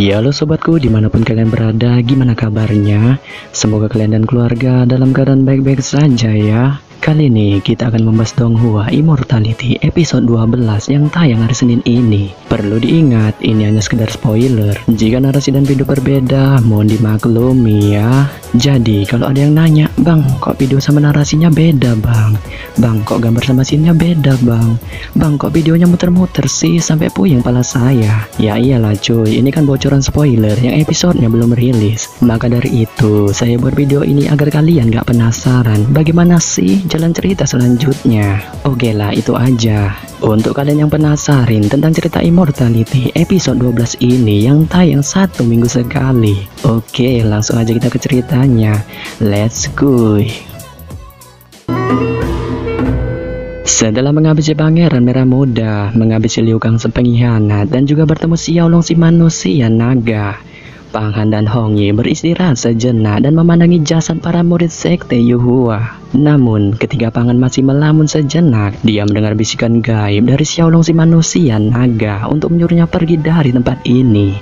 Ya halo sobatku, dimanapun kalian berada, gimana kabarnya? Semoga kalian dan keluarga dalam keadaan baik-baik saja ya. Kali ini kita akan membahas Donghua Immortality episode 12 yang tayang hari Senin ini. Perlu diingat, ini hanya sekedar spoiler. Jika narasi dan video berbeda, mohon dimaklumi ya. Jadi kalau ada yang nanya, "Bang, kok video sama narasinya beda bang? Bang, kok gambar sama scene-nya beda bang? Bang, kok videonya muter-muter sih sampai puyeng pala saya?" Ya iyalah cuy, ini kan bocoran spoiler yang episodenya belum rilis. Maka dari itu, saya buat video ini agar kalian gak penasaran bagaimana sih jalan cerita selanjutnya. Oke lah, itu aja. Untuk kalian yang penasaran tentang cerita Immortality episode 12 ini yang tayang 1 minggu sekali, oke, langsung aja kita ke ceritanya. Let's go. Setelah menghabisi Pangeran Merah Muda, menghabisi Liu Kang si pengkhianat, dan juga bertemu Xiaolong si manusia naga, Pang Han dan Hong Yi beristirahat sejenak dan memandangi jasad para murid sekte Yuhua. Namun, ketika Pang Han masih melamun sejenak, dia mendengar bisikan gaib dari Xiaolong si manusia naga untuk menyuruhnya pergi dari tempat ini.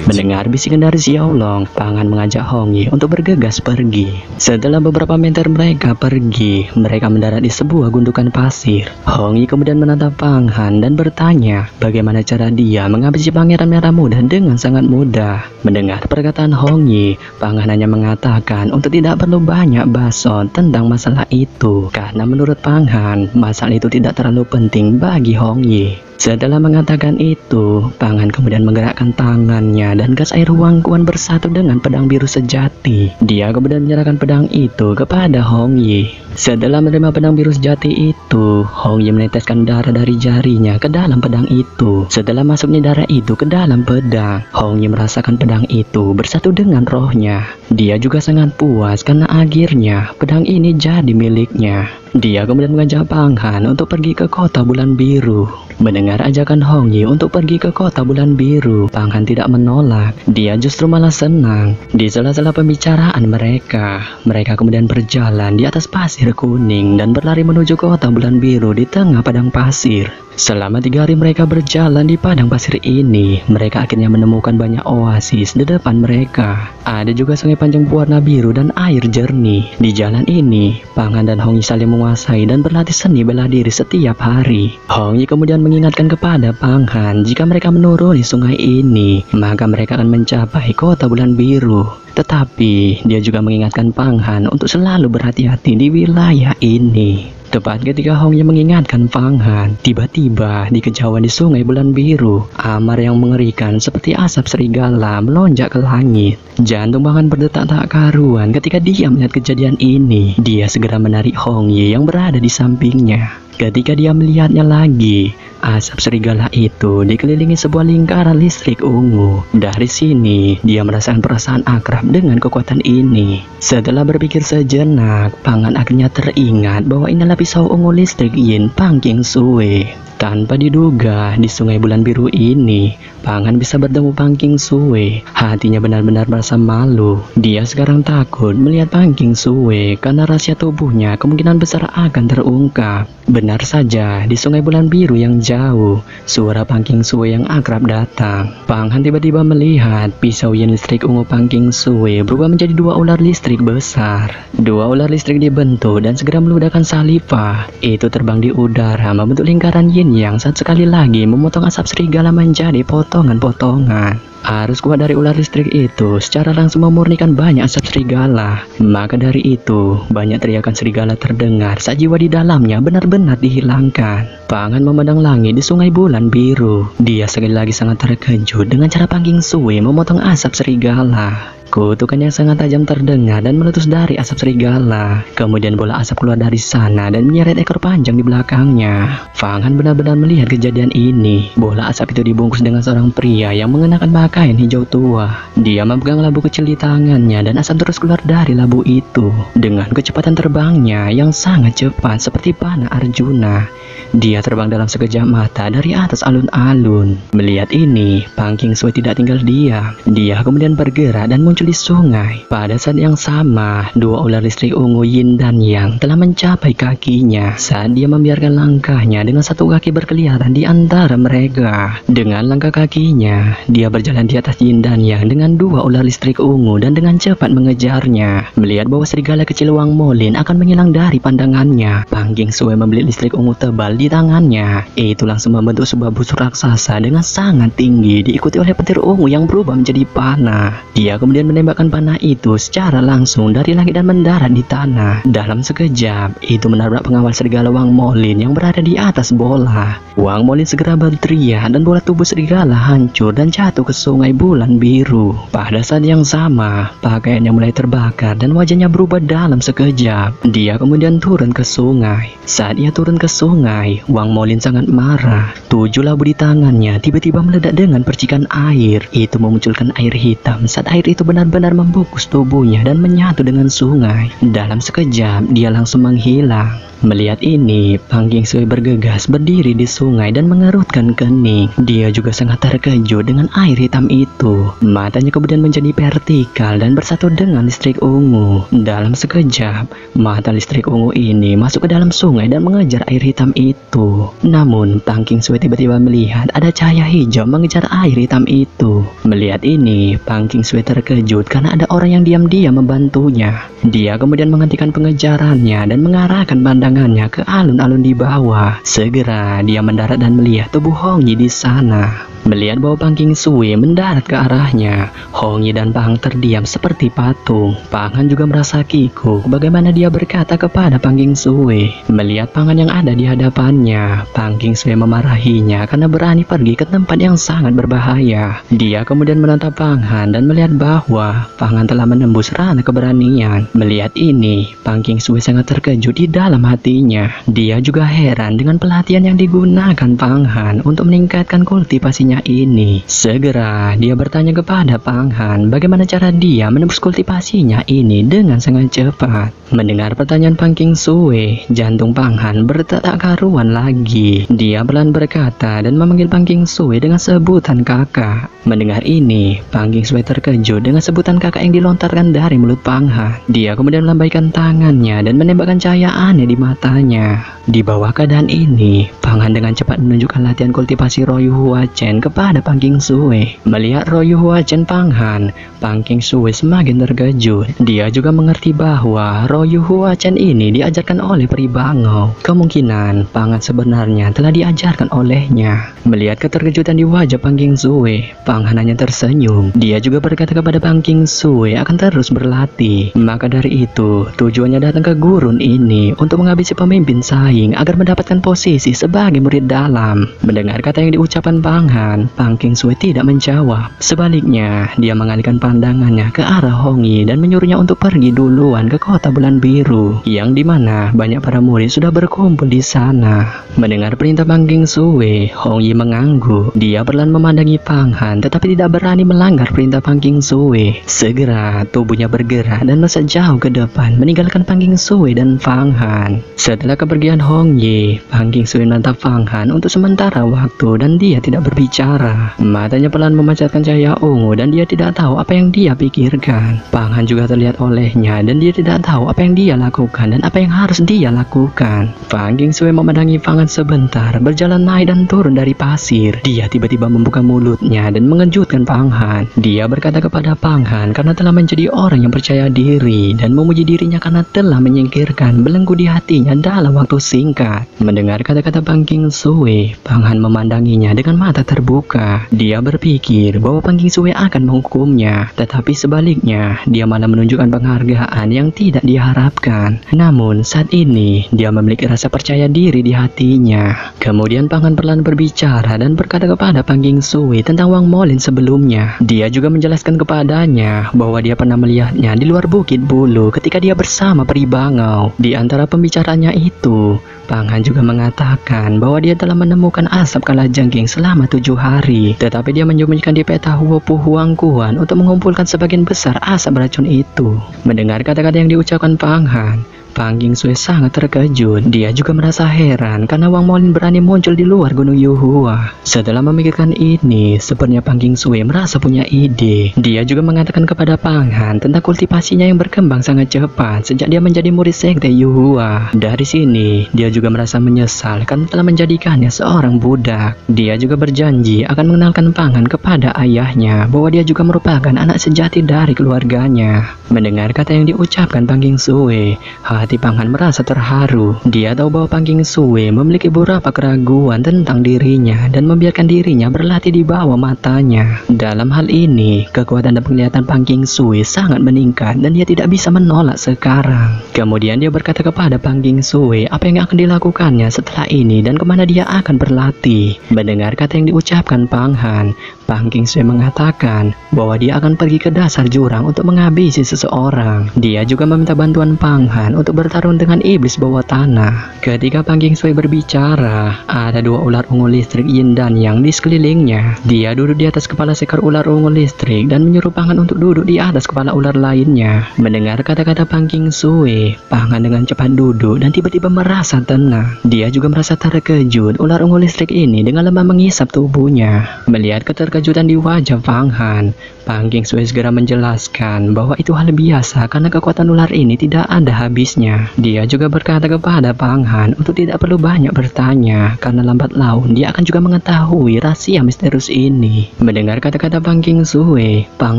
Mendengar bisikan dari Xiaolong, Pang Han mengajak Hong Yi untuk bergegas pergi. Setelah beberapa meter mereka pergi, mereka mendarat di sebuah gundukan pasir. Hong Yi kemudian menatap Pang Han dan bertanya bagaimana cara dia menghabisi Pangeran Merah Muda dengan sangat mudah. Mendengar perkataan Hong Yi, Pang Han hanya mengatakan untuk tidak perlu banyak bacot tentang masalah itu, karena menurut Pang Han, masalah itu tidak terlalu penting bagi Hong Yi. Setelah mengatakan itu, Pang Han kemudian menggerakkan tangannya dan gas air Huangquan bersatu dengan pedang biru sejati. Dia kemudian menyerahkan pedang itu kepada Hong Yi. Setelah menerima pedang biru sejati itu, Hong Yi meneteskan darah dari jarinya ke dalam pedang itu. Setelah masuknya darah itu ke dalam pedang, Hong Yi merasakan pedang itu bersatu dengan rohnya. Dia juga sangat puas karena akhirnya pedang ini jadi miliknya. Dia kemudian mengajak Pang Han untuk pergi ke kota bulan biru. Mendengar ajakan Hong Yi untuk pergi ke kota bulan biru, Pang Han tidak menolak. Dia justru malah senang. Di sela-sela pembicaraan mereka kemudian berjalan di atas pasir kuning dan berlari menuju kota bulan biru di tengah padang pasir. Selama 3 hari mereka berjalan di padang pasir ini, mereka akhirnya menemukan banyak oasis di depan mereka. Ada juga sungai panjang berwarna biru dan air jernih. Di jalan ini, Pang Han dan Hong Yi saling menguasai dan berlatih seni bela diri setiap hari. Hong Yi kemudian mengingatkan kepada Pang Han jika mereka menuruni sungai ini, maka mereka akan mencapai kota bulan biru. Tetapi dia juga mengingatkan Pang Han untuk selalu berhati-hati di wilayah ini. Tepat ketika Hong Yi mengingatkan Pang Han, tiba-tiba di kejauhan di sungai bulan biru, amar yang mengerikan seperti asap serigala melonjak ke langit. Jantung Pang Han berdetak tak karuan ketika dia melihat kejadian ini. Dia segera menarik Hong Yi yang berada di sampingnya. Ketika dia melihatnya lagi, asap serigala itu dikelilingi sebuah lingkaran listrik ungu. Dari sini, dia merasakan perasaan akrab dengan kekuatan ini. Setelah berpikir sejenak, Pang Han akhirnya teringat bahwa inilah pisau ungu listrik Yin Pang King Sui. Tanpa diduga, di sungai bulan biru ini, Pang Han bisa bertemu Pang King Sui. Hatinya benar-benar merasa malu. Dia sekarang takut melihat Pang King Sui karena rahasia tubuhnya kemungkinan besar akan terungkap. Benar saja, di sungai bulan biru yang jauh, suara Pang King Sui yang akrab datang. Pang Han tiba-tiba melihat pisau yin listrik ungu Pang King Sui berubah menjadi 2 ular listrik besar. 2 ular listrik dibentuk dan segera meludahkan salipah. Itu terbang di udara membentuk lingkaran yin yang saat sekali lagi memotong asap serigala menjadi potongan-potongan. Arus kuat dari ular listrik itu secara langsung memurnikan banyak asap serigala. Maka dari itu, banyak teriakan serigala terdengar saat jiwa di dalamnya benar-benar dihilangkan. Pang Han memandang langit di sungai bulan biru. Dia sekali lagi sangat terkejut dengan cara Pang King Sui memotong asap serigala. Kutukan yang sangat tajam terdengar dan meletus dari asap serigala. Kemudian bola asap keluar dari sana dan menyeret ekor panjang di belakangnya. Pang Han benar-benar melihat kejadian ini. Bola asap itu dibungkus dengan seorang pria yang mengenakan pakaian hijau tua. Dia memegang labu kecil di tangannya dan asap terus keluar dari labu itu. Dengan kecepatan terbangnya yang sangat cepat seperti panah Arjuna, dia terbang dalam sekejap mata dari atas alun-alun. Melihat ini, Pang King Sui tidak tinggal diam. Dia kemudian bergerak dan muncul muncul di sungai. Pada saat yang sama, dua ular listrik ungu Yin dan Yang telah mencapai kakinya saat dia membiarkan langkahnya dengan satu kaki berkeliaran di antara mereka. Dengan langkah kakinya, dia berjalan di atas Yin dan Yang dengan dua ular listrik ungu dan dengan cepat mengejarnya. Melihat bahwa serigala kecil Wang Molin akan menghilang dari pandangannya, Pang Kingsue membeli listrik ungu tebal di tangannya. Itu langsung membentuk sebuah busur raksasa dengan sangat tinggi, diikuti oleh petir ungu yang berubah menjadi panah. Dia kemudian menembakkan panah itu secara langsung dari langit dan mendarat di tanah. Dalam sekejap, itu menabrak pengawal serigala Wang Molin yang berada di atas bola. Wang Molin segera berteriak dan bola tubuh serigala hancur dan jatuh ke sungai bulan biru. Pada saat yang sama, pakaiannya mulai terbakar dan wajahnya berubah dalam sekejap. Dia kemudian turun ke sungai. Saat ia turun ke sungai, Wang Molin sangat marah. 7 labu di tangannya tiba-tiba meledak dengan percikan air. Itu memunculkan air hitam saat air itu benar-benar membungkus tubuhnya dan menyatu dengan sungai. Dalam sekejap, dia langsung menghilang. Melihat ini, Pang Kingsue bergegas berdiri di sungai dan mengerutkan kening. Dia juga sangat terkejut dengan air hitam itu. Matanya kemudian menjadi vertikal dan bersatu dengan listrik ungu. Dalam sekejap, mata listrik ungu ini masuk ke dalam sungai dan mengejar air hitam itu. Namun, Pang Kingsue tiba-tiba melihat ada cahaya hijau mengejar air hitam itu. Melihat ini, Pang Kingsue terkejut karena ada orang yang diam-diam membantunya. Dia kemudian menghentikan pengejarannya dan mengarahkan pandangannya ke alun-alun di bawah. Segera dia mendarat dan melihat tubuh Hong Yi di sana. Melihat bahwa Pang Kingsue mendarat ke arahnya, Hong Yi dan Pang terdiam seperti patung. Pang Han juga merasa kikuk bagaimana dia berkata kepada Pang Kingsue. Melihat Pang Han yang ada di hadapannya, Pang Kingsue memarahinya karena berani pergi ke tempat yang sangat berbahaya. Dia kemudian menatap Pang Han dan melihat bahwa Pang Han telah menembus ranah keberanian. Melihat ini, Pang Kingsue sangat terkejut di dalam hatinya. Dia juga heran dengan pelatihan yang digunakan Pang Han untuk meningkatkan kultivasinya ini. Segera dia bertanya kepada Pang Han bagaimana cara dia menembus kultivasinya ini dengan sangat cepat. Mendengar pertanyaan Pang Kingsue, jantung Pang Han berdetak tak karuan lagi. Dia pelan berkata dan memanggil Pang Kingsue dengan sebutan kakak. Mendengar ini, Pang Kingsue terkejut dengan sebutan kakak yang dilontarkan dari mulut Pang Han. Dia kemudian melambaikan tangannya dan menembakkan cahaya aneh di matanya. Di bawah keadaan ini, Pang Han dengan cepat menunjukkan latihan kultivasi Royu Hua Chen kepada Pang Kingsue. Melihat Royu Hua Chen Pang Han, Pang Kingsue semakin terkejut. Dia juga mengerti bahwa Royu Hua Chen ini diajarkan oleh Peri Bangau. Kemungkinan Pang Han sebenarnya telah diajarkan olehnya. Melihat keterkejutan di wajah Pang Kingsue, Pang Han hanya tersenyum. Dia juga berkata kepada Pang Kingsue akan terus berlatih. Maka dari itu, tujuannya datang ke gurun ini untuk menghabisi pemimpin saing agar mendapatkan posisi sebagai murid dalam. Mendengar kata yang diucapkan Pang Han, Pang Kingsue tidak menjawab. Sebaliknya, dia mengalihkan pandangannya ke arah Hong Yi dan menyuruhnya untuk pergi duluan ke kota bulan biru, yang dimana banyak para murid sudah berkumpul di sana. Mendengar perintah Pang Kingsue, Hong Yi mengangguk. Dia perlahan memandangi Pang Han, tetapi tidak berani melanggar perintah Pang Kingsue. Segera, tubuhnya bergerak dan melesat jauh ke depan, meninggalkan Pang Kingsue dan Pang Han. Setelah kepergian Hong Yi, Pang Kingsue menatap Pang Han untuk sementara waktu dan dia tidak berbicara. Matanya pelan memancarkan cahaya ungu dan dia tidak tahu apa yang dia pikirkan. Pang Han juga terlihat olehnya dan dia tidak tahu apa yang dia lakukan dan apa yang harus dia lakukan. Pang Kingsue memandangi Pang Han sebentar, berjalan naik dan turun dari pasir. Dia tiba-tiba membuka mulutnya dan mengejutkan Pang Han. Dia berkata kepada Pang Han karena telah menjadi orang yang percaya diri dan memuji dirinya karena telah menyingkirkan belenggu di hatinya dalam waktu singkat. Mendengar kata-kata Pang Kingsue, Pang Han memandanginya dengan mata terbuka. Dia berpikir bahwa Pang Kingsue akan menghukumnya, tetapi sebaliknya dia malah menunjukkan penghargaan yang tidak diharapkan. Namun saat ini dia memiliki rasa percaya diri di hatinya. Kemudian Pang Han perlahan berbicara dan berkata kepada Pang Kingsue tentang Wang Molin sebelumnya. Dia juga menjelaskan kepadanya bahwa dia pernah melihatnya di luar Bukit Bulu ketika dia bersama Peri Bangau. Di antara pembicaranya itu, Pang Han juga mengatakan bahwa dia telah menemukan asap kalajengking selama 7 hari, tetapi dia menyembunyikan di peta Huopu Huangkuan untuk mengumpulkan sebagian besar asap beracun itu. Mendengar kata-kata yang diucapkan Pang Han, Pang Qingsui sangat terkejut. Dia juga merasa heran karena Wang Maolin berani muncul di luar Gunung Yuhua. Setelah memikirkan ini, sepertinya Pang Qingsui merasa punya ide. Dia juga mengatakan kepada Pang Han tentang kultivasinya yang berkembang sangat cepat sejak dia menjadi murid sekte Yuhua. Dari sini, dia juga merasa menyesal karena telah menjadikannya seorang budak. Dia juga berjanji akan mengenalkan Pang Han kepada ayahnya bahwa dia juga merupakan anak sejati dari keluarganya. Mendengar kata yang diucapkan Pang Qingsui, hati Pang Han merasa terharu. Dia tahu bahwa Pang Qingsui memiliki beberapa keraguan tentang dirinya dan membiarkan dirinya berlatih di bawah matanya. Dalam hal ini, kekuatan dan penglihatan Pang Qingsui sangat meningkat dan dia tidak bisa menolak sekarang. Kemudian dia berkata kepada Pang Qingsui apa yang akan dilakukannya setelah ini dan kemana dia akan berlatih. Mendengar kata yang diucapkan Pang Han, Pang Qingsui mengatakan bahwa dia akan pergi ke dasar jurang untuk menghabisi seseorang. Dia juga meminta bantuan Pang Han untuk bertarung dengan iblis bawah tanah. Ketika Pang Qingsui berbicara, ada dua ular ungu listrik Yin dan Yang di sekelilingnya. Dia duduk di atas kepala seekor ular ungu listrik dan menyuruh Pang Han untuk duduk di atas kepala ular lainnya. Mendengar kata-kata Pang Qingsui, Pang Han dengan cepat duduk dan tiba-tiba merasa tenang. Dia juga merasa terkejut. Ular ungu listrik ini dengan lemah menghisap tubuhnya. Melihat keterkejutan di wajah Pang Han, Pang Qingsui segera menjelaskan bahwa itu hal biasa karena kekuatan ular ini tidak ada habisnya. Dia juga berkata kepada Pang Han untuk tidak perlu banyak bertanya karena lambat laun dia akan juga mengetahui rahasia misterius ini. Mendengar kata-kata Pang Qingsui, Pang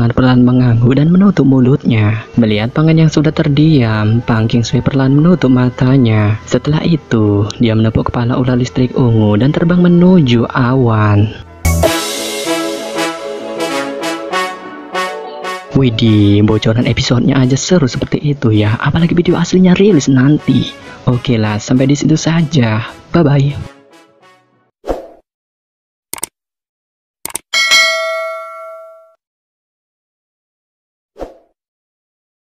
Han perlahan mengangguk dan menutup mulutnya. Melihat Pang Han yang sudah terdiam, Pang Qingsui perlahan menutup matanya. Setelah itu, dia menepuk kepala ular listrik ungu dan terbang menuju awan. Widih, bocoran episodenya aja seru seperti itu ya, apalagi video aslinya rilis nanti. Oke lah, sampai di situ saja. Bye-bye.